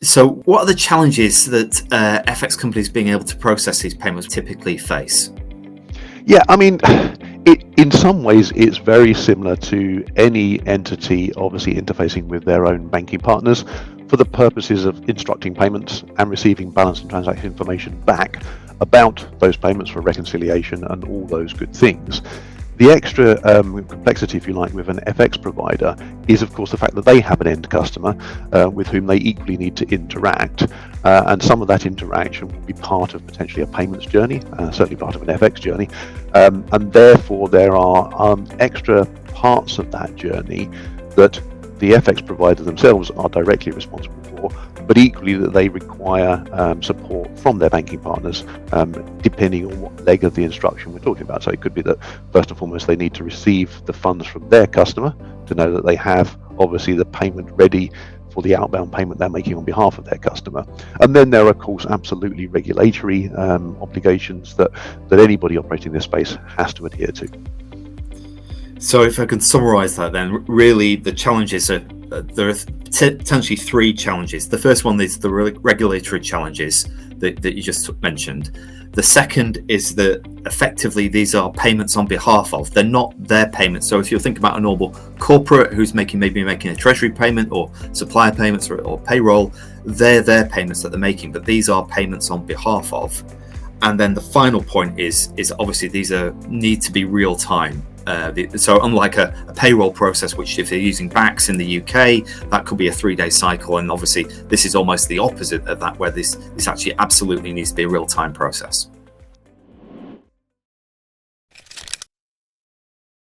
So what are the challenges that FX companies being able to process these payments typically face? Yeah, I mean, in some ways, it's very similar to any entity obviously interfacing with their own banking partners for the purposes of instructing payments and receiving balance and transaction information back about those payments for reconciliation and all those good things. The extra complexity, if you like, with an FX provider is, of course, the fact that they have an end customer with whom they equally need to interact. And some of that interaction will be part of potentially a payments journey, certainly part of an FX journey. And therefore, there are extra parts of that journey that the FX provider themselves are directly responsible for, but equally that they require support from their banking partners, depending on what leg of the instruction we're talking about. So it could be that first and foremost they need to receive the funds from their customer to know that they have obviously the payment ready for the outbound payment they're making on behalf of their customer. And then there are, of course, absolutely regulatory obligations that anybody operating in this space has to adhere to. So if I can summarize that, then really the challenges are, there are potentially three challenges. The first one is the regulatory challenges that you just mentioned. The second is that effectively these are payments on behalf of, they're not their payments. So if you think about a normal corporate who's maybe making a treasury payment or supplier payments or payroll, they're their payments that they're making, but these are payments on behalf of. And then the final point is obviously these need to be real time. So unlike a payroll process, which if they're using BACS in the UK, that could be a 3-day cycle. And obviously this is almost the opposite of that, where this actually absolutely needs to be a real-time process.